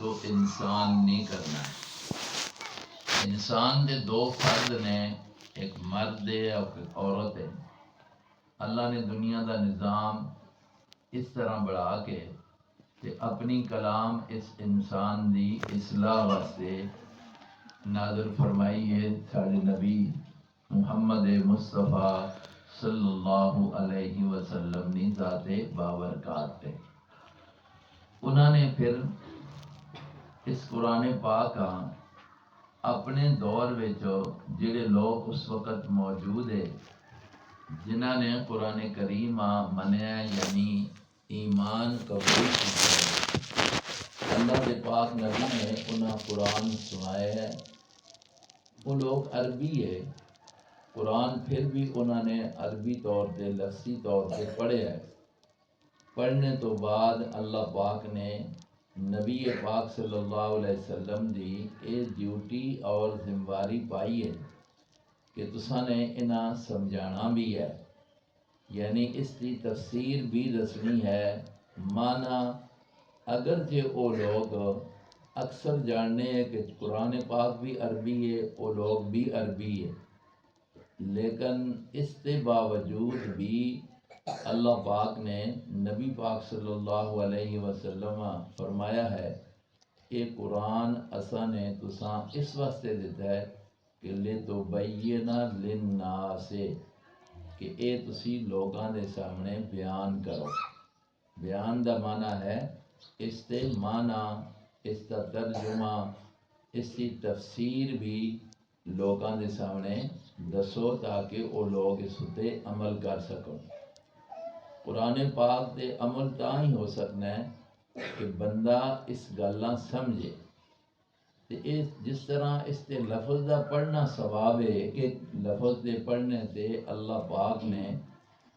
تو انسان نہیں کرنا ہے۔ انسان دے دو فرد نے، ایک مرد ہے اور ایک عورت ہے۔ اللہ نے دنیا دا نظام اس طرح بڑھا کے کہ اپنی کلام اس انسان دی اصلاح واسطے نازل فرمائی ہے سارے نبی محمد مصطفیٰ صلی اللہ علیہ وسلم نے ذات بابرکات تے انہوں نے پھر اس قرآن پاک اپنے دور جڑے لوگ اس وقت موجود ہے جنہوں نے قرآن کریم منیا یعنی ایمان قبول کیا، اللہ کے پاک نبی نے انہیں قرآن سنایا ہے۔ وہ لوگ عربی ہے، قرآن پھر بھی انہوں نے عربی طور پہ لفظی طور پہ پڑھے ہے۔ پڑھنے تو بعد اللہ پاک نے نبی پاک صلی اللہ علیہ وسلم دی اے ڈیوٹی اور ذمہ داری پائی ہے کہ تساں نے انہاں سمجھانا بھی ہے، یعنی اس کی تفسیر بھی دسنی ہے۔ مانا اگرچہ وہ لوگ اکثر جاننے ہیں کہ قرآن پاک بھی عربی ہے، وہ لوگ بھی عربی ہے، لیکن اس کے باوجود بھی اللہ پاک نے نبی پاک صلی اللہ علیہ وسلم فرمایا ہے کہ قرآن اساں نے تساں اس واسطے دیتا ہے کہ لِتُبَيِّنَ لِلنَّاسِ کہ اے تسی لوگاں دے سامنے بیان کرو۔ بیان دا معنی ہے اس تے معنی، اس کا ترجمہ، اس کی تفسیر بھی لوگاں دے سامنے دسو تاکہ وہ لوگ اس تے عمل کر سکوں۔ قرآن پاک تے عمل تاں ہی ہو سکنا ہے کہ بندہ اس گلاں سمجھے۔ جس طرح اس تے لفظ دا پڑھنا ثواب ہے کہ لفظ دے پڑھنے تے اللہ پاک نے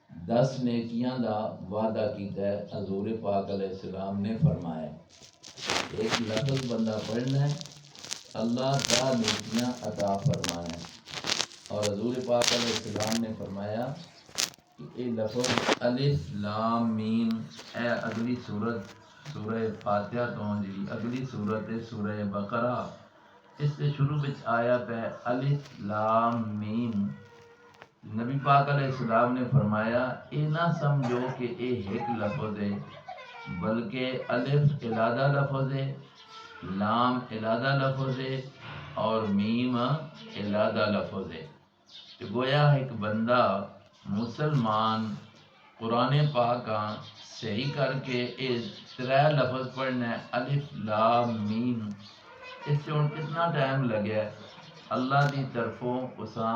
10 نیکیاں دا وعدہ کیتا ہے، حضور پاک علیہ السلام نے فرمایا ایک لفظ بندہ پڑھنا ہے اللہ 10 نیکیاں عطا فرمانا ہے۔ اور حضور پاک علیہ السلام نے فرمایا کہ اے لفظ الف لام میم، اے اگلی سورت سورہ فاتحہ تو جی اگلی سورت ہے سورہ بقرہ، اس سے شروع وچ آیا پہ الف لام میم۔ نبی پاک علیہ السلام نے فرمایا اے نہ سمجھو کہ اے ایک لفظ ہے، بلکہ الف علیحدہ لفظ ہے، لام علیحدہ لفظ ہے اور میم علیحدہ لفظ ہے۔ کہ گویا ایک بندہ مسلمان قرآن پاک صحیح کر کے اے 3 لفظ پڑھنا ہے الف لام میم، اس سے ان کتنا ٹائم لگیا ہے؟ اللہ دی طرفوں اساں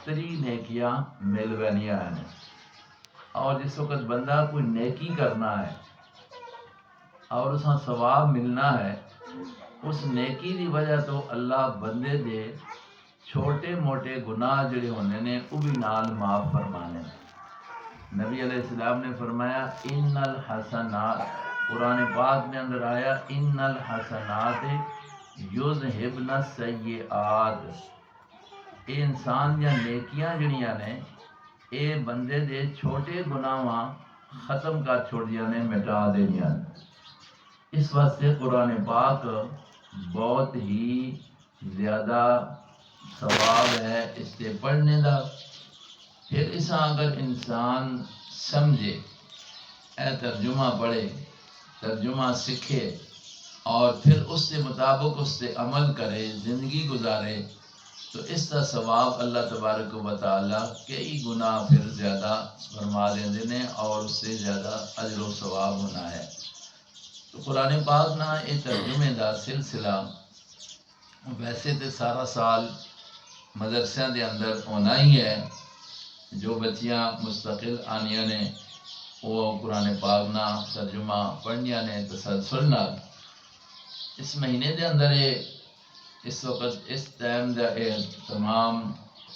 3 نیکیاں مل گنیاں ہیں۔ اور جس وقت بندہ کوئی نیکی کرنا ہے اور اساں ثواب ملنا ہے، اس نیکی دی وجہ تو اللہ بندے دے چھوٹے موٹے گناہ جڑے ہونے نے وہ بھی نال معاف فرمانے۔ نبی علیہ السلام نے فرمایا ان الحسنات، قرآن پاک میں اندر آیا ان الحسنات یذہبن السیئات، اے انسان یا نیکیاں جڑیاں نے اے بندے دے چھوٹے گناہاں ختم کر چھوڑیاں نے، مٹا دینیاں۔ اس واسطے قرآن پاک بہت ہی زیادہ ثواب ہے اس سے پڑھنے دا۔ پھر اسا اگر انسان سمجھے، اے ترجمہ پڑھے، ترجمہ سکھے اور پھر اس کے مطابق اس سے عمل کرے، زندگی گزارے، تو اس کا ثواب اللہ تبارک و تعالی کئی گناہ پھر زیادہ فرما دیندے نے اور اس سے زیادہ اجر و ثواب ہونا ہے۔ تو قرآن پاک نہ یہ ترجمے دا سلسلہ ویسے تو سارا سال مدرسے دے اندر ہونا ہی ہے، جو بچیاں مستقل آنیاں نے وہ قرآن پاک نہ ترجمہ پڑھنیاں نے تسلسل نال۔ اس مہینے دے اندر اس وقت اس ٹائم دا تمام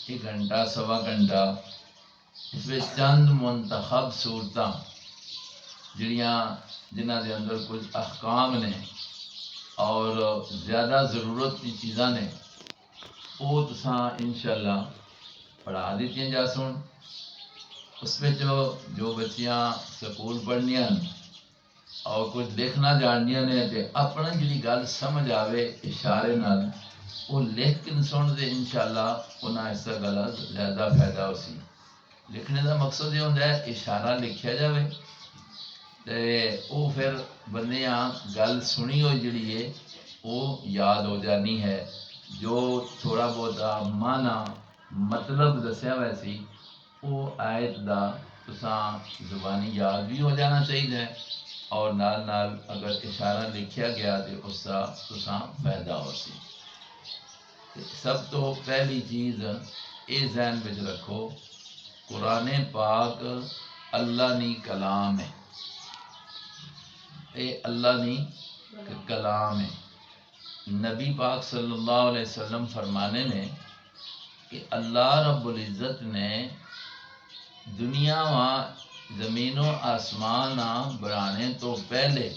1 گھنٹہ سوا گھنٹہ اس میں چند منتخب صورتاں جنہاں دے اندر کچھ احکام نے اور زیادہ ضرورت کی چیزاں نے وہ تساں انشاءاللہ پڑھا دیتیاں جا سن۔ اس میں جو بچیاں سکول پڑھنیاں اور کچھ لکھنا جاننیاں نے تے اپنا جڑی گل سمجھ آوے اشارے نال وہ لکھ کے سن دے انشاءاللہ انہاں اس گل زیادہ فائدہ ہو سی۔ لکھنے دا مقصد یہ ہوتا ہے اشارہ لکھیا جاوے تے وہ پھر بندیاں گل سنی ہوئی جڑی ہے وہ یاد ہو جانی ہے، جو تھوڑا بہتا معنی مطلب دسیا ہوا سی وہ آیت دا تساں زبانی یاد بھی ہو جانا چاہیے، اور نال نال اگر اشارہ لکھیا گیا تو اس کا تساں فائدہ ہو سی۔ سب تو پہلی چیز یہ ذہن وچ رکھو، قرآن پاک اللہ نی کلام ہے، اے اللہ نی کلام ہے۔ نبی پاک صلی اللہ علیہ وسلم فرمانے نے کہ اللہ رب العزت نے دنیا و زمین و آسمان بنانے تو پہلے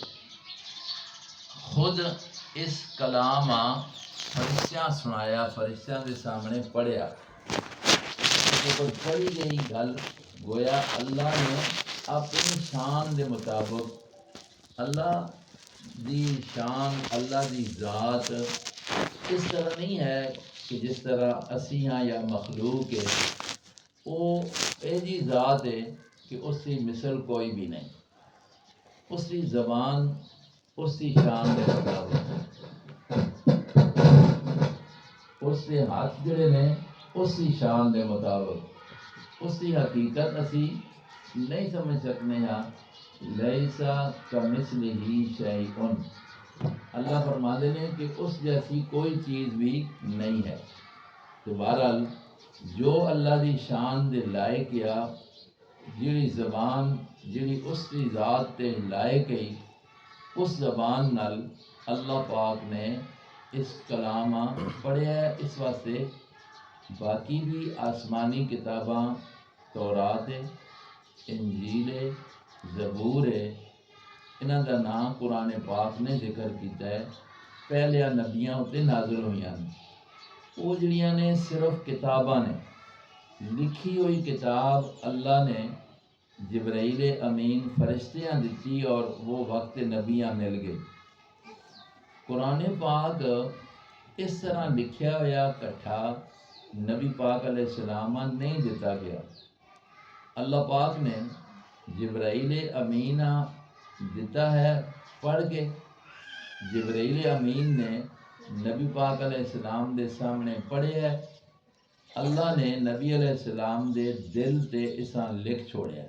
خود اس کلام فرشتیاں سنایا، فرشتیاں کے سامنے پڑھیا، پڑھی گئی گل گویا اللہ نے اپنی شان دے مطابق، اللہ دی شان، اللہ دی ذات اس طرح نہیں ہے کہ جس طرح اسی ہاں یا مخلوق ہے، وہ ایسی ذات ہے کہ اس کی مثل کوئی بھی نہیں، اس کی زبان اس کی شان کے مطابق، اس کے ہاتھ جڑے نے اس کی شان کے مطابق، اس کی حقیقت اسی نہیں سمجھ سکنے ہاں۔ لیسا کمثلہ شیء، اللہ فرماتے ہیں کہ اس جیسی کوئی چیز بھی نہیں ہے۔ تو بہرحال جو اللہ دی شان دے لائق یا جڑی زبان جڑی اس کی ذات تے لائق ہے، اس زبان نال اللہ پاک نے اس کلام پڑھیا ہے۔ اس واسطے باقی بھی آسمانی کتاباں تورات ہے، انجیل ہے، زبور ہے، انہاں دا نام قرآن پاک نے ذکر کیتا ہے، پہلے نبیاں اتنے نازل ہوئیاں نے، وہ جڑیاں نے صرف کتاباں نے، لکھی ہوئی کتاب اللہ نے جبرائیل امین فرشتیاں دیتی اور وہ وقت نبیاں مل گئے۔ قرآن پاک اس طرح لکھیا ہوا کٹھا نبی پاک علیہ السلام نہیں دیتا گیا، اللہ پاک نے جبرائیل امین دیتا ہے پڑھ کے، جبرائیل امین نے نبی پاک علیہ السلام دے سامنے پڑھے ہے، اللہ نے نبی علیہ السلام دے دل تے اساں لکھ چھوڑیا۔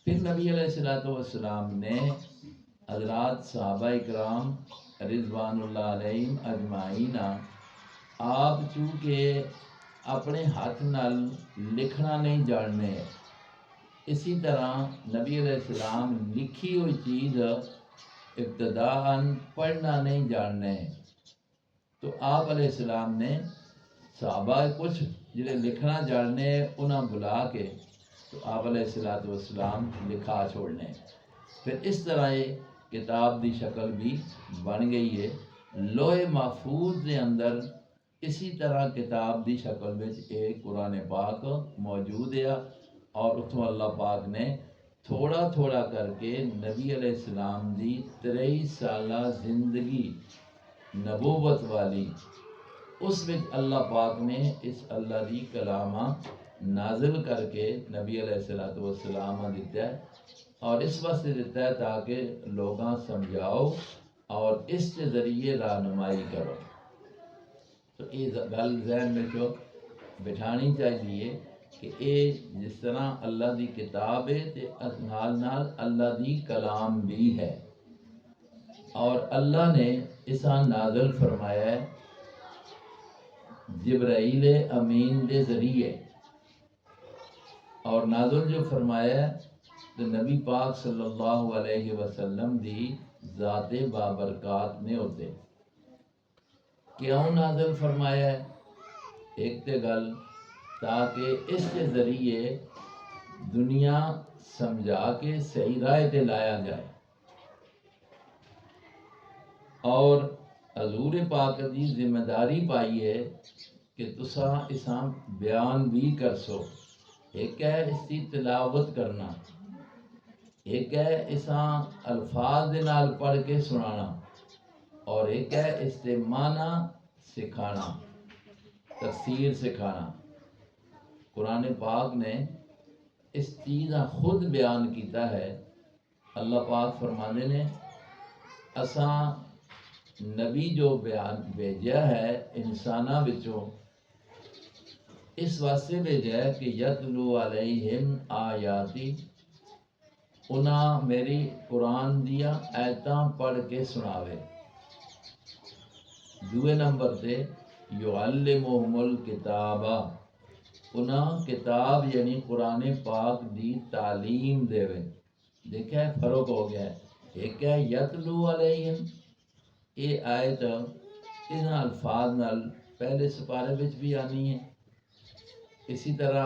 پھر نبی علیہ السلام نے حضرات صحابہ اکرام رضوان اللہ علیہم اجمعین آپ چونکہ اپنے ہاتھ نال لکھنا نہیں جاننے، اسی طرح نبی علیہ السلام لکھی ہوئی چیز ابتداءً پڑھنا نہیں جاننے، تو آپ علیہ السلام نے صحابہ کچھ جڑے لکھنا جاننے انہاں بلا کے تو آپ علیہ السلام لکھا چھوڑنے، پھر اس طرح یہ کتاب دی شکل بھی بن گئی ہے۔ لوح محفوظ دے اندر اسی طرح کتاب دی شکل میں ایک قرآن پاک موجود ہے، اور اتوں اللہ پاک نے تھوڑا تھوڑا کر کے نبی علیہ السلام دی 23 سالہ زندگی نبوت والی، اس میں اللہ پاک نے اس اللہ دی کلامہ نازل کر کے نبی علیہ السلام دیتا ہے، اور اس واسطے دیتا ہے تاکہ لوگاں سمجھاؤ اور اس کے ذریعے رہنمائی کرو۔ تو یہ گل ذہن میں جو بٹھانی چاہیے کہ اے جس طرح اللہ دی کتاب ہے تے نال نال اللہ دی کلام بھی ہے، اور اللہ نے اسا نازل فرمایا ہے جبرائیل امین دے ذریعے، اور نازل جو فرمایا ہے تو نبی پاک صلی اللہ علیہ وسلم دی ذات بابرکات نے ہوتے۔ کیوں نازل فرمایا ہے؟ ایک تے گل تاکہ اس کے ذریعے دنیا سمجھا کے صحیح راہ تے لایا جائے، اور حضور پاک دی ذمہ داری پائی ہے کہ تساں اساں بیان بھی کر سو، ایک ہے اس کی تلاوت کرنا، ایک ہے اساں الفاظ دے نال پڑھ کے سنانا، اور ایک ہے اس دے معنی سکھانا، تفسیر سکھانا۔ قرآن پاک نے اس چیز کا خود بیان کیتا ہے۔ اللہ پاک فرماندے نے اساں نبی جو بیان بھیجا ہے انساناں وچوں، اس واسطے بھیجا ہے کہ یتلو علیہم آیاتی، انہاں میری قرآن دیا آیتاں پڑھ کے سناوے۔ دوے نمبر تے یعلمہم الکتاب، انہاں کتاب یعنی قرآن پاک دی تعلیم دے وے۔ دیکھا ہے فرق ہو گیا ہے، ایک ہے یتلو علیہم، یہ آیت ان الفاظ نال پہلے سپارے وچ بھی آنی ہے، اسی طرح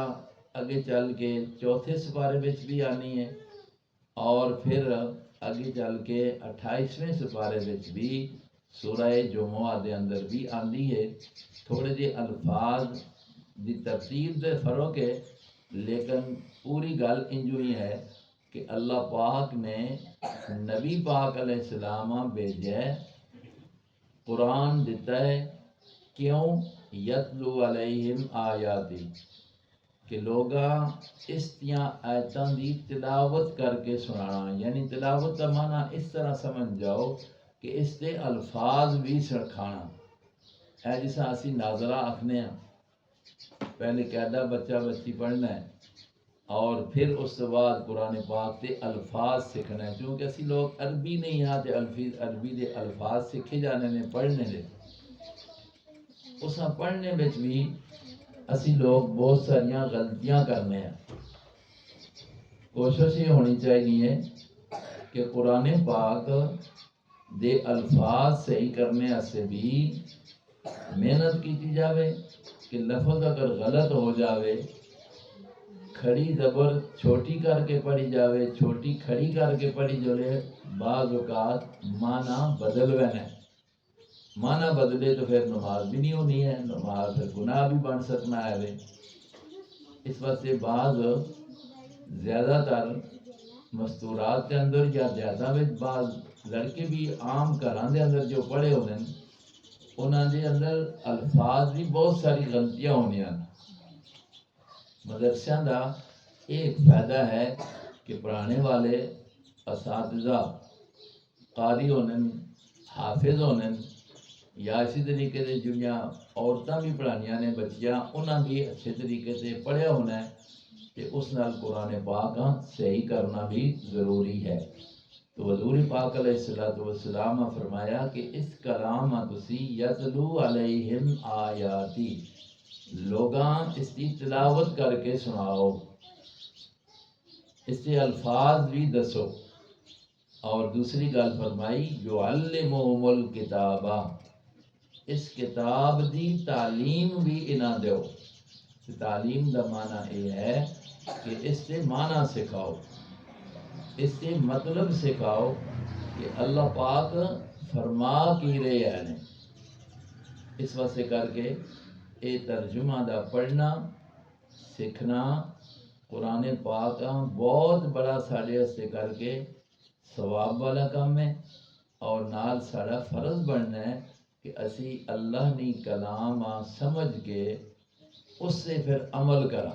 اگے چل کے چوتھے سپارے وچ بھی آنی ہے، اور پھر اگے چل کے 28ویں سپارے وچ بھی سورہ جمعہ دے اندر بھی آندی ہے۔ تھوڑے جے الفاظ دی ترتیب دے فرق ہے، لیکن پوری گل انجو ہی ہے کہ اللہ پاک نے نبی پاک علیہ السلام بھیجا ہے، قرآن دیتا ہے، کیوں؟ یتلو علیہم آیاتی، کہ لوگاں اس دیاں آیتاں دی تلاوت کر کے سنانا، یعنی تلاوت کا معنی اس طرح سمجھ جاؤ کہ اس دے الفاظ بھی سکھانا ہے، جسا اسی ناظرہ آکھنے ہیں، پہلے قاعدہ بچہ بچی پڑھنا ہے اور پھر اس کے بعد قرآن پاک کے الفاظ سیکھنا ہے، کیونکہ اسی لوگ عربی نہیں آتے، عربی دے الفاظ سیکھے جانے نے پڑھنے دے، اس پڑھنے میں بھی اسی لوگ بہت ساریاں غلطیاں کرنے ہیں۔ کوشش یہ ہونی چاہیے کہ قرآن پاک دے الفاظ صحیح کرنے سے بھی محنت کی جاوے، کہ لفظ اگر غلط ہو جاوے، کھڑی زبر چھوٹی کر کے پڑھی جاوے، چھوٹی کھڑی کر کے پڑھی جائے، بعض اوقات معنی بدل وینا، معنی بدلے تو پھر نماز بھی نہیں ہونی ہے، نماز پھر گناہ بھی بن سکنا ہے۔ اس واسطے بعض زیادہ تر مستورات کے اندر یا زیادہ میں بعض لڑکے بھی عام گھراں دے اندر جو پڑھے ہونے انہاں دے اندر الفاظ بھی بہت ساری غلطیاں ہونیاں۔ مدرسیاں دا ایک فائدہ ہے کہ پڑھانے والے اساتذہ قاری ہونے، حافظ ہونے، یا اسی طریقے سے جڑیاں عورتاں بھی پڑھانیاں نے بچیاں، انہاں بھی اچھے طریقے سے پڑھیا ہونا ہے، کہ اس نال قرآن پاک صحیح کرنا بھی ضروری ہے۔ تو حضور پاک علیہ السلام نے فرمایا کہ اس کلام تسی یتلو علیہم آیاتی، لوگاں اس کی تلاوت کر کے سناؤ، اس کے الفاظ بھی دسو، اور دوسری گل فرمائی یعلمہم الکتاب، اس کتاب دی تعلیم بھی انہاں دیو۔ تعلیم دا معنی یہ ہے کہ اس سے معنی سکھاؤ، اس سے مطلب سکھاؤ کہ اللہ پاک فرما کی رہے ہیں۔ اس واسطے کر کے اے ترجمہ دا پڑھنا سیکھنا قرآن پاک بہت بڑا ساڑے واسطے کر کے ثواب والا کام ہے، اور نال ساڑا فرض بننا ہے کہ اسی اللہ نے کلام سمجھ کے اس سے پھر عمل کرا۔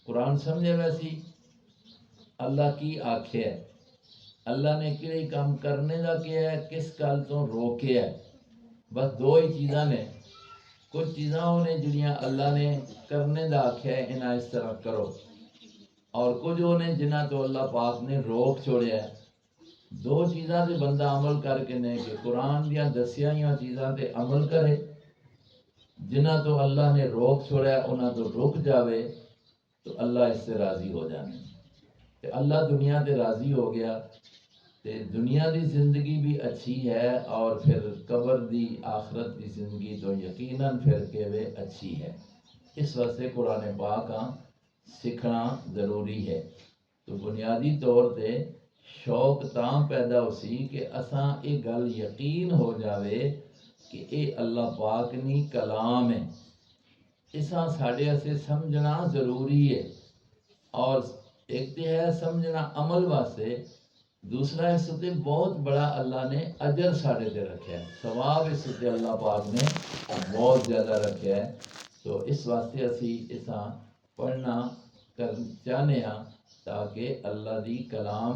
قرآن سمجھے ویسی اللہ کی آکھے ہے، اللہ نے کہڑے کام کرنے دا کیا ہے، کس گل تو روکے ہے، بس دو ہی چیزاں نے۔ کچھ چیزاں انہیں جڑیاں اللہ نے کرنے دا آکھیا ہے انہاں اس طرح کرو، اور کچھ انہیں جنہاں تو اللہ پاک نے روک چھوڑیا ہے۔ دو چیزاں تے بندہ عمل کر کے نے کہ قرآن دیاں دسیاں چیزاں تے عمل کرے، جنہاں تو اللہ نے روک چھوڑیا انہاں تو رک جاوے، تو اللہ اس سے راضی ہو جانے۔ کہ اللہ دنیا تے راضی ہو گیا تے دنیا دی زندگی بھی اچھی ہے، اور پھر قبر دی آخرت دی زندگی تو یقیناً پھر کہ وہ اچھی ہے۔ اس واسطے قرآن پاک سیکھنا ضروری ہے۔ تو بنیادی طور تے شوق تاں پیدا ہو سی کہ اساں یہ گل یقین ہو جاوے کہ اے اللہ پاک نی کلام ہے، اساں ساڑے اسے سمجھنا ضروری ہے، اور ایک تو ہے سمجھنا عمل واسطے، دوسرا اس تے بہت بڑا اللہ نے اجر ساڑے تے رکھا ہے، ثواب اس تے اللہ پاک نے بہت زیادہ رکھا ہے۔ تو اس واسطے اسی اساں پڑھنا چاہنے ہاں تاکہ اللہ دی کلام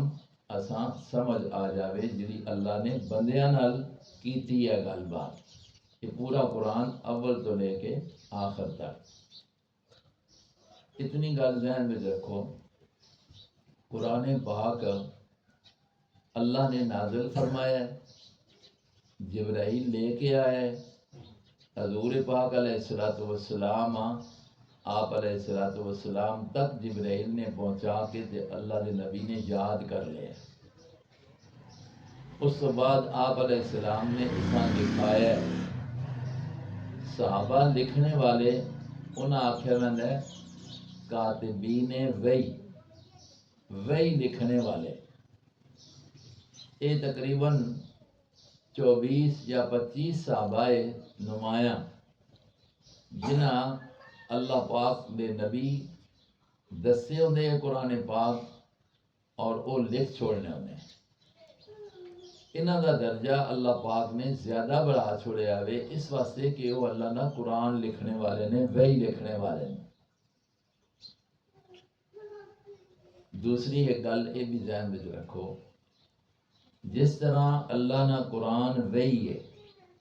اساں سمجھ آ جاوے جڑی اللہ نے بندیاں نال کیتی ہے گل بات۔ یہ پورا قرآن اول تو لے کے آخر تک، اتنی گل ذہن میں رکھو، قرآن پاک اللہ نے نازل فرمایا ہے، جبرائیل لے کے آیا ہے، حضور پاک علیہ السلام آپ علیہ السلام تک جبرائیل نے پہنچا کے تے اللہ دے نبی نے یاد کر لیا۔ اس کے بعد آپ علیہ السلام نے اساں دکھایا ہے، صحابہ لکھنے والے انہاں آکھیا ویندا ہے کاتبین وحی لکھنے والے، یہ تقریباً 24 یا 25 صحابہ نمایاں جنہاں اللہ پاک دے نبی دسے ہوندے قرآن پاک اور وہ لکھ چھوڑنے ہوندے، انہاں دا درجہ اللہ پاک نے زیادہ بڑھا چھوڑیا ہوئے اس واسطے کہ وہ اللہ نہ قرآن لکھنے والے نے، وحی لکھنے والے نے۔ دوسری ایک گل یہ بھی ذہن میں رکھو، جس طرح اللہ نہ قرآن وحی ہے،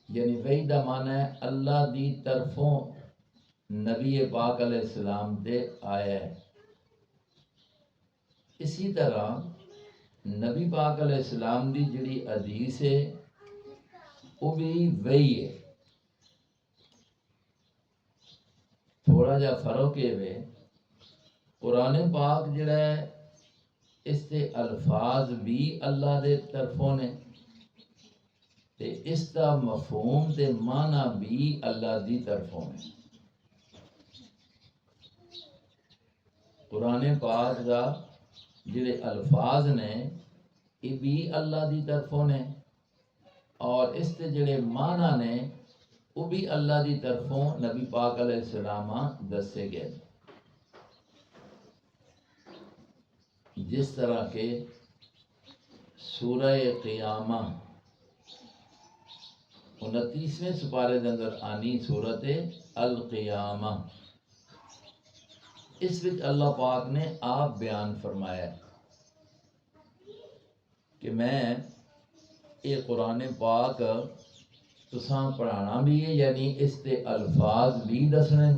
یعنی وحی دا معنی ہے اللہ دی طرفوں نبی پاک علیہ السلام دے آیا ہے، اسی طرح نبی پاک علیہ السلام دی جڑی حدیث ہے وہ بھی وحی ہے۔ تھوڑا جا فرق ہے، قرآن پاک جڑا ہے اس کے الفاظ بھی اللہ دے طرفوں نے تے اس کا مفہوم تے معنی بھی اللہ دی طرفوں نے۔ قرآن پاک دا جڑے الفاظ نے یہ بھی اللہ دی طرفوں نے، اور اس کے جڑے معنی نے وہ بھی اللہ دی طرفوں نبی پاک علیہ السلام دسے گئے، جس طرح کہ سورہ قیامہ 29ویں سپارے کے اندر آنی صورت القیامہ، اس وچ اللہ پاک نے آپ بیان فرمایا کہ میں یہ قرآن پاک تساں پڑھانا بھی ہے، یعنی اس کے الفاظ بھی دسنے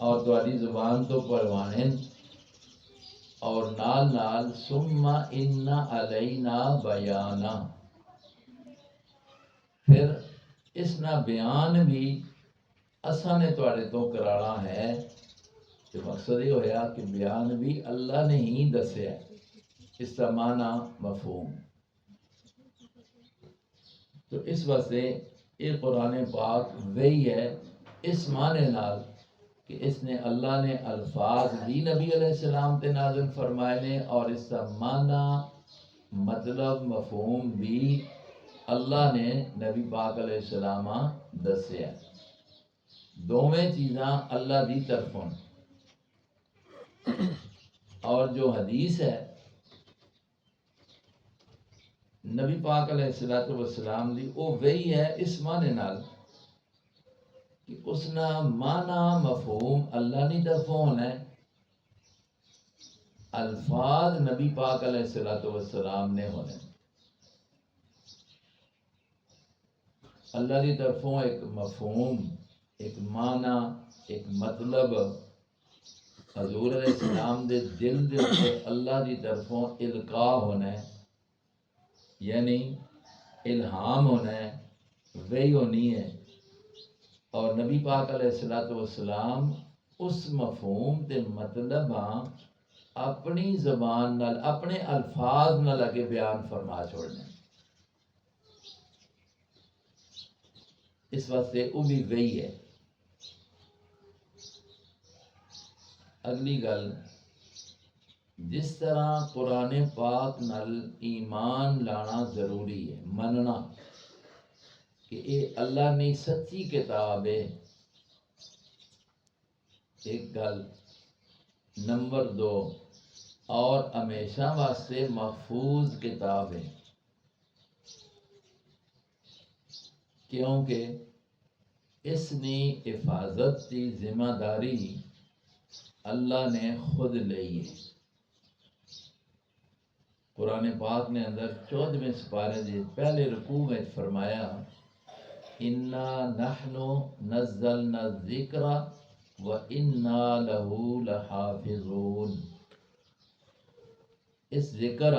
اور تہاڈی زبان تو پڑھوانے، اور نال نال ثم ان علینا بیانا، پھر اس نا بیان بھی اساں نے تہاڈے تو کرانا ہے۔ تو مقصد یہ ہویا کہ بیان بھی اللہ نے ہی دسیا، اس کا معنی مفہوم۔ تو اس واسطے یہ قرآن پاک وہی ہے اس معنی نال کہ اس نے اللہ نے الفاظ بھی نبی علیہ السلام تے نازل فرمائے نے، اور اس کا معنی مطلب مفہوم بھی اللہ نے نبی پاک علیہ السلام دسیا، دونوں چیزاں اللہ دی طرفوں۔ اور جو حدیث ہے نبی پاک علیہ السلام دی وہ وہی ہے اس معنی نال کہ اس نا معنی مفہوم اللہ کی طرفوں ہونا ہے، الفاظ نبی پاک علیہ السلام نے ہونے۔ اللہ کی طرفوں ایک مفہوم، ایک معنی، ایک مطلب حضور علیہ السلام دے دل دے اوپر اللہ کی طرفوں القاء ہونا ہے، یعنی الہام ہونا ہے، وحی ہونی ہے، اور نبی پاک علیہ السلام اس مفہوم تے مطلب اپنی زبان نال اپنے الفاظ نال اگے بیان فرما چھوڑنے، اس واسطے وہ بھی وحی ہے۔ اگلی گل، جس طرح قرآن پاک نال ایمان لانا ضروری ہے، مننا کہ یہ اللہ نے سچی کتاب ہے، ایک گل نمبر 2، اور ہمیشہ واسطے محفوظ کتاب ہے، کیونکہ اس نے حفاظت کی ذمہ داری اللہ نے خود لئی ہے۔ قرآن پاک نے اندر 14ویں سپارے کے پہلے رکوع میں فرمایا اِنَّا نَحْنُ نَزَّلْنَا الذِّكْرَ وَإِنَّا لَهُ لَحَافِظُونَ۔ اس ذکر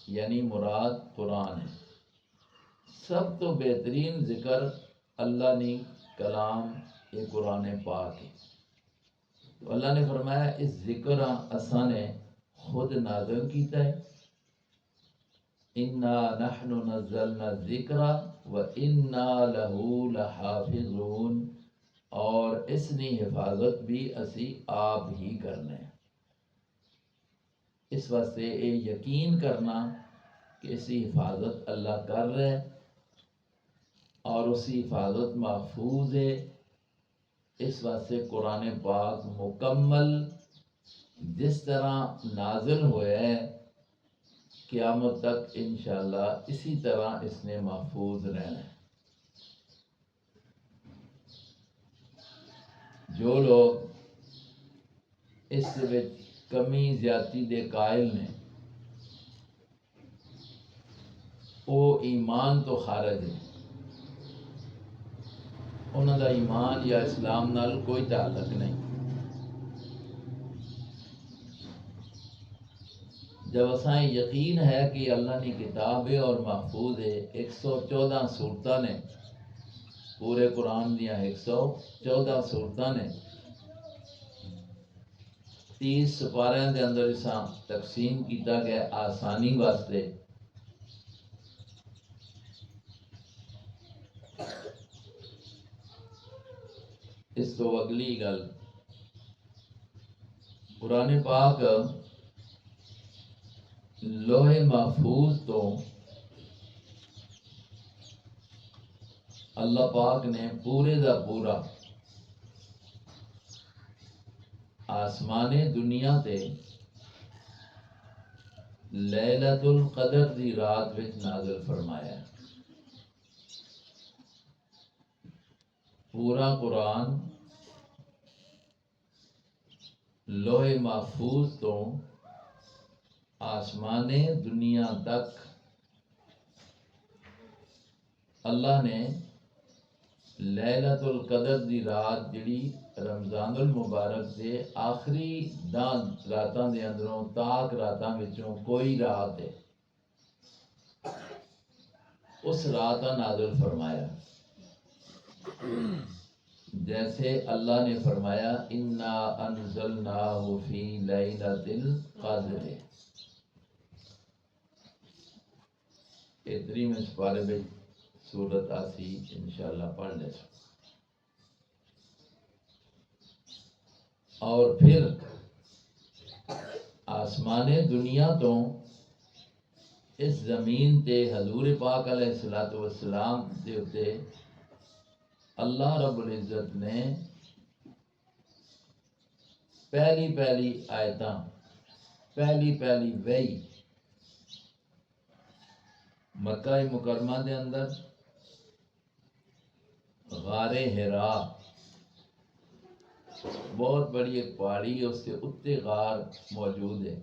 یعنی مراد قرآن ہے۔ سب تو بہترین ذکر اللہ نے کلام یہ قرآن پاک ہے، تو اللہ نے فرمایا اس ذکر اساں نے خود نازل کیتا ہے، اِنَّا نَحْنُ نَزَّلْنَا الذِّكْرَ وَإِنَّا لَهُ لَحَافِظُونَ، اور اس نے حفاظت بھی اسی آپ ہی کرنے ہیں۔ اس واسطے یہ یقین کرنا کہ اسی حفاظت اللہ کر رہے ہیں اور اسی حفاظت محفوظ ہے، اس واسطے قرآن پاک مکمل جس طرح نازل ہوئے ہے قیامت تک انشاءاللہ اسی طرح اس نے محفوظ رہنا ہے۔ جو لوگ اس وچ کمی زیادتی دے قائل نے وہ ایمان تو خارج ہے، انہوں دا ایمان یا اسلام نال کوئی تعلق نہیں۔ جب اساں یقین ہے کہ اللہ نے کتاب ہے اور محفوظ ہے، 114 سورتاں نے پورے قرآن دیا 114 سورتاں نے 30 سپاریاں دے اندر اساں تقسیم کیتا گیا آسانی واسطے۔ اس تو اگلی گل قرآن پاک لوح محفوظ تو اللہ پاک نے پورے دا پورا آسمان دنیا تے لیلۃ القدر دی رات وچ نازل فرمایا ہے۔ پورا قرآن لوح محفوظ تو آسمان دنیا تک اللہ نے لیلۃ القدر دی رات جڑی رمضان المبارک دے آخری 10 راتاں دے اندروں تاک راتاں وچوں کوئی رات ہے اس رات نازل فرمایا، جیسے اللہ نے فرمایا انا انزلناہ فی لیلۃ القدر۔ اتنی میں اس بارے میں سورت آسی انشاءاللہ پڑھ لے سو۔ اور پھر آسمان دنیا تو اس زمین تے حضور پاک علیہ الصلوۃ والسلام دے اتے اللہ رب العزت نے پہلی آیتاں پہلی وحی مکہ مکرمہ دے اندر غار حرا بہت بڑی ایک پہاڑی ہے، اس کے اتے غار موجود ہے۔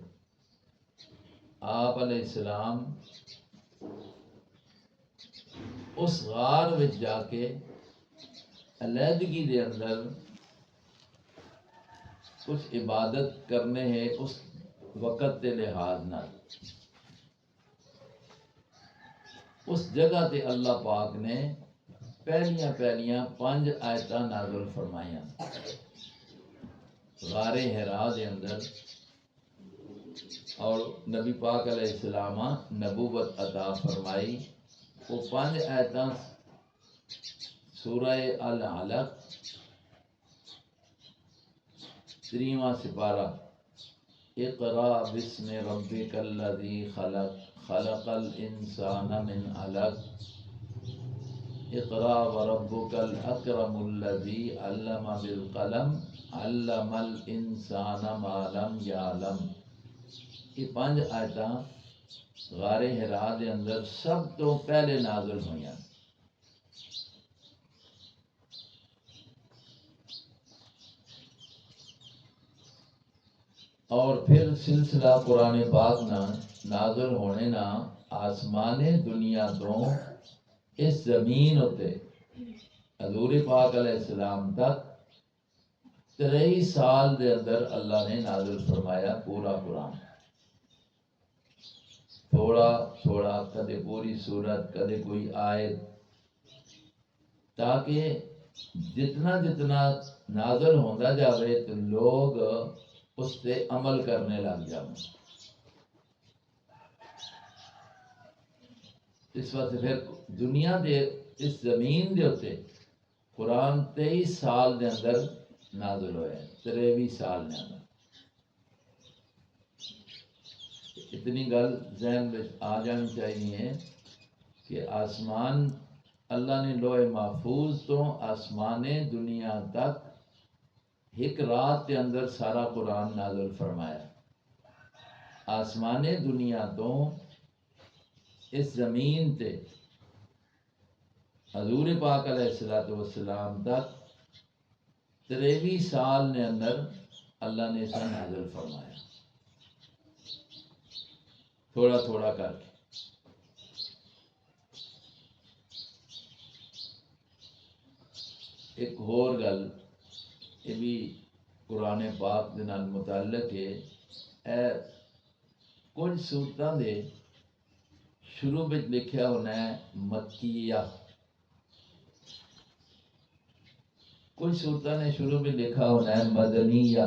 آپ علیہ السلام اس غار وچ جا کے علیحدگی دے اندر کچھ عبادت کرنے ہیں اس وقت کے لحاظ نال۔ اس جگہ تے اللہ پاک نے پہلیاں 5 آیتاں نازل فرمائیاں غار حرا دے اندر، اور نبی پاک علیہ السلام نبوت عطا فرمائی۔ وہ 5 آیتاں سورہ العلق 3واں سپارہ اقرا بسم ربک الذی خلق خلق الانسان من علق، اقرا وربک الاکرم الذی علم بالقلم علم الانسان ما لم یعلم. یہ 5 آیتاں غار حرا دے اندر سب تو پہلے نازل ہوئیاں. اور پھر سلسلہ قرآن پاک نہ نازل ہونے نہ آسمان دنیا تو اس زمین ہوتے حضور پاک علیہ السلام تک 23 سال دے اندر اللہ نے نازل فرمایا پورا قرآن. تھوڑا تھوڑا، کدے پوری سورت، کدے کوئی آیت، تاکہ جتنا جتنا نازل ہوتا جاوے تو لوگ اس پہ عمل کرنے لگ جاؤں. اس وقت پھر دنیا دے اس زمین دے ہوتے قرآن 23 سال دے اندر نازل ہوئے، 23 سال دے اندر. اتنی گل ذہن میں آ جانی چاہیے کہ آسمان اللہ نے لوح محفوظ تو آسمان دنیا تک ایک رات کے اندر سارا قرآن نازل فرمایا. آسمان دنیا تو اس زمین تے حضور پاک علیہ السلام تک 23 سال نے اندر اللہ نے اسے نازل فرمایا، تھوڑا تھوڑا کر کے. ایک اور گل یہ بھی قرآن پاک دے نال متعلق ہے. اے کچھ سورتاں دے شروع میں لکھیا ہونا ہے مکیہ، کچھ سورتاں نے شروع میں لکھا ہونا ہے مدنیہ.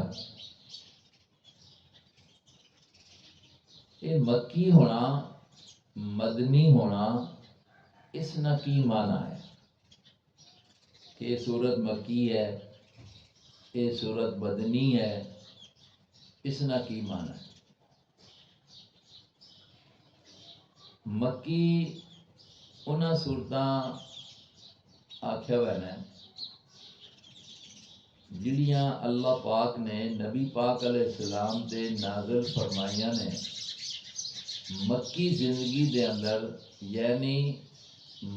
یہ مکی ہونا مدنی ہونا اس نہ کی معنی ہے کہ یہ سورت مکی ہے، یہ سورت مدنی ہے، اس نہ کی معنی ہے. مکی انہاں صورتاں آکھیا ہوا ہے جڑیاں اللہ پاک نے نبی پاک علیہ السلام تے نازل فرمائیاں نے مکی زندگی دے اندر، یعنی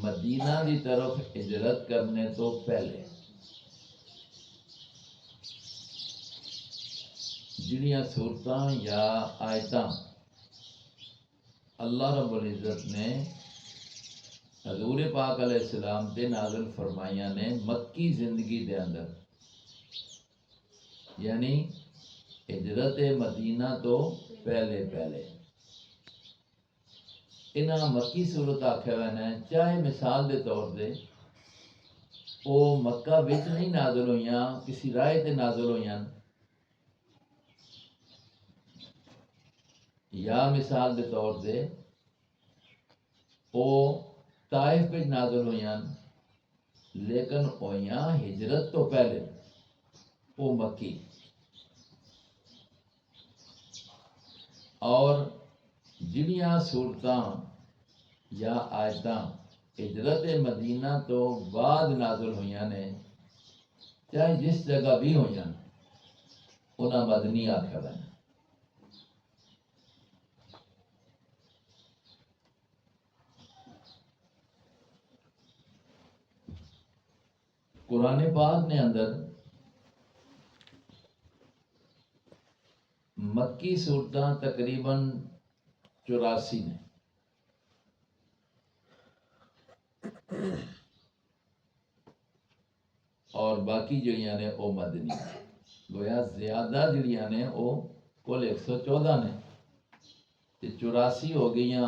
مدینہ دی طرف ہجرت کرنے تو پہلے. جڑیاں صورتاں یا آیتاں اللہ رب العزت نے حضور پاک علیہ السلام تے نازل فرمائیاں نے مکی زندگی دے اندر، یعنی ہجرت مدینہ تو پہلے پہلے، انہاں مکی صورت آکھیا ہوئے ہیں. چاہے مثال دے طور دے او مکہ وچ نہیں نازل ہوئیاں، کسی راہ تے نازل ہوئیاں، یا مثال دے طور دے او طائف وچ نازل ہوئیاں لیکن ہوئیاں ہجرت تو پہلے، او مکی. اور جڑیاں صورتاں یا آیتاں ہجرت مدینہ تو بعد نازل ہوئیاں نے، چاہے جس جگہ بھی ہوئیاں، انہاں مدنی آکھیا ہوا ہے. قرآن پاک نے اندر مکی صورتاں تقریباً 84 نے، اور باقی جڑیاں نے وہ مدنی. گویا زیادہ جڑیاں نے وہ کل 114 نے، 84 ہو گئیاں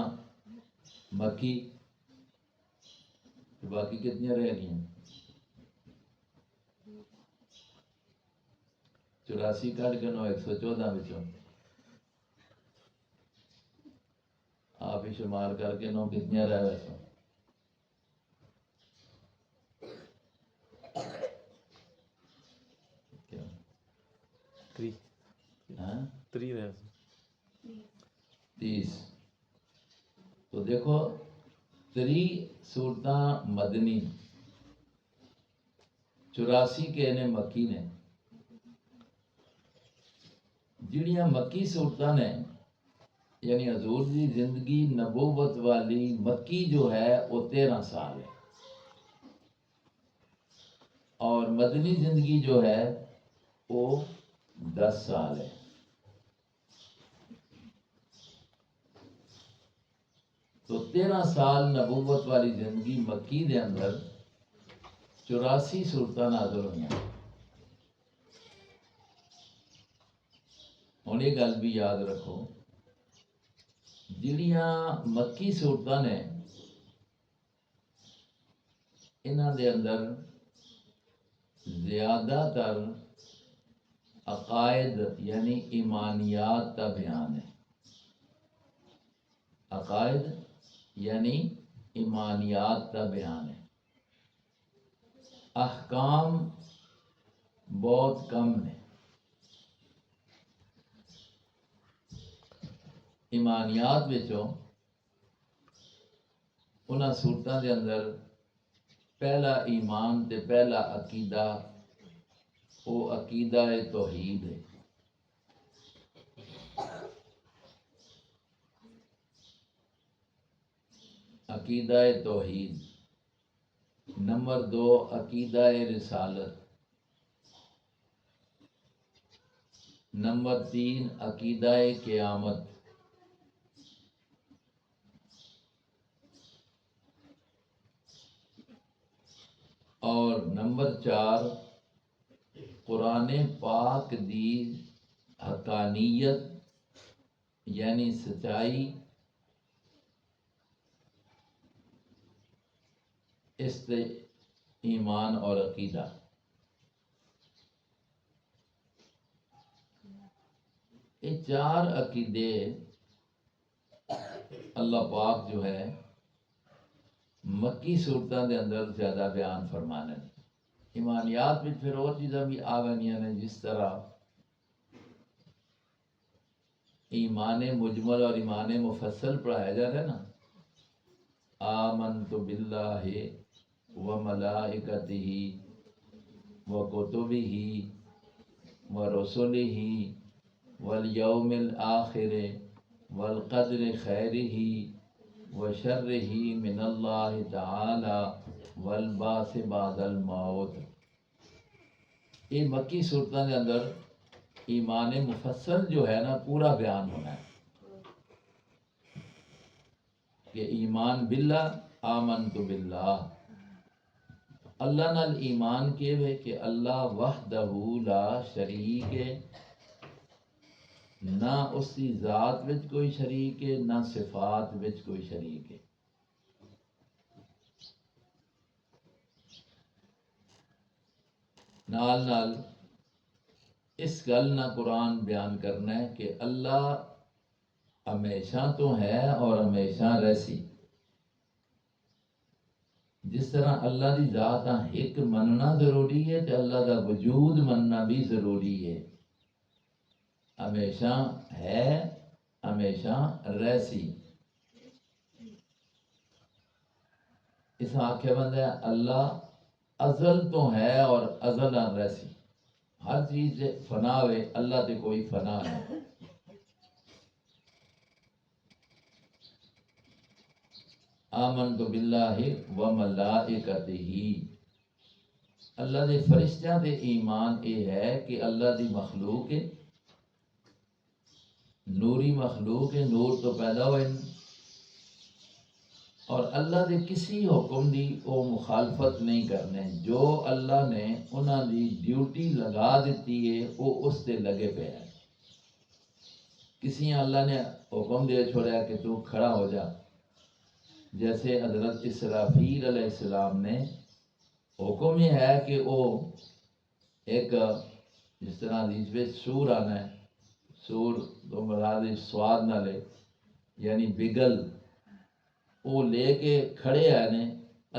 مکی، باقی کتنی رہ گئی؟ 84 کٹ کے 114 بچوں آپ ہی شمار کر کے 9 کتنی رہ ویسے؟ ہاں 30. تو دیکھو 30 صورتاں مدنی 84 کے نے مکی نے. جڑیاں مکی صورتاں نے یعنی حضور دی زندگی نبوت والی مکی جو ہے وہ 13 سال ہے، اور مدنی زندگی جو ہے وہ 10 سال ہے. تو 13 سال نبوت والی زندگی مکی دے اندر 84 صورتاں نازل ہوئی. ہوں یہ گل بھی یاد رکھو، جڑیاں مکی صورتاں نے انہاں دے اندر زیادہ تر عقائد یعنی ایمانیات کا بیان ہے. عقائد یعنی ایمانیات کا بیان ہے. احکام بہت کم نے. ایمانیات وچوں انہاں صورتاں دے اندر پہلا ایمان تے پہلا عقیدہ وہ عقیدہ توحید ہے. عقیدہ توحید. نمبر 2 عقیدہ رسالت. نمبر 3 عقیدہ قیامت. اور نمبر 4 قرآن پاک دی حقانیت یعنی سچائی، اس تے ایمان اور عقیدہ. یہ 4 عقیدے اللہ پاک جو ہے مکی صورتاں دے اندر زیادہ بیان فرمانے. ایمانیات میں پھر اور چیزاں بھی آ گئی ہیں، جس طرح ایمان مجمل اور ایمان مفصل پڑھایا جا رہا ہے نا. آمنت باللہ و ملائکتہ و کتبہ و رسلہ والیوم الآخر والقدر خیرہ و شرہ من اللہ تعالی والبعث بعد الموت. یہ مکی صورتوں کے اندر ایمان مفصل جو ہے نا پورا بیان ہونا ہے کہ ایمان باللہ، آمنت باللہ، اللہ نال ایمان کے وے کہ اللہ وحدہ لا شریک ہے، نہ اس کی ذات وچ کوئی شریک ہے نہ صفات وچ کوئی شریک ہے. نال نال اس گل نہ قرآن بیان کرنا ہے کہ اللہ ہمیشہ تو ہے اور ہمیشہ رہسی. جس طرح اللہ دی ذات ایک مننا ضروری ہے تو اللہ دا وجود مننا بھی ضروری ہے. ہمیشہ ہے، ہمیشہ رہسی. اس آنکھیں بند ہے اللہ ازل تو ہے اور ازل رہسی. ہر چیز فنا ہوئے، اللہ تے کوئی فنا ہے. آمنت باللہ و ملائکتہ، اللہ دے فرشتیاں تے ایمان یہ ہے کہ اللہ دی مخلوق ہے، نوری مخلوق ہے، نور تو پیدا ہوئے، اور اللہ دے کسی حکم دی وہ مخالفت نہیں کرنے. جو اللہ نے انہاں دی ڈیوٹی لگا دیتی ہے وہ اس تے لگے پے ہیں. کسی اللہ نے حکم دے چھوڑا کہ تو کھڑا ہو جا، جیسے حضرت اسرافیل علیہ السلام نے حکم یہ ہے کہ وہ ایک جس طرح حدیث میں سور آنا ہے، سور تو مراد سواد نہ لے یعنی بگل، وہ لے کے کھڑے آئے نے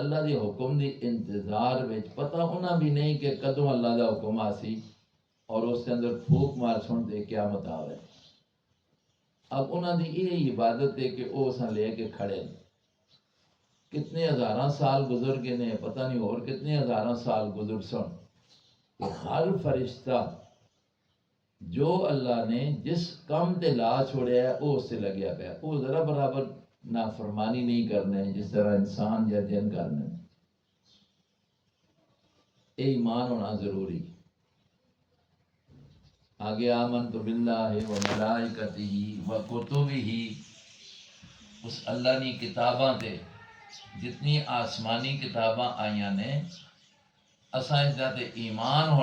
اللہ دی حکم دی انتظار میں. پتہ انہاں بھی نہیں کہ کدوں اللہ دا حکم آسی اور اس کے اندر پھوک مار سن دے قیامت آ رہے. اب انہاں دی یہ عبادت ہے کہ وہ اساں لے کے کھڑے. کتنے ہزاراں سال گزر گئے نے، پتہ نہیں اور کتنے ہزاراں سال گزر سن. کہ ہر فرشتہ جو اللہ نے جس کم تے لا چھوڑیا ہے وہ اس سے لگیا پیا، وہ ذرا برابر نافرمانی نہیں کرنے جس طرح انسان یا جن کرنے. یہ ایمان ہونا ضروری. آگے آمنت باللہ و ملائکتہ و کتبہ، اس اللہ نے کتاباں تے جتنی آسمانی کتاباں آئیاں نے اساں اس دا تے ایمان ہونا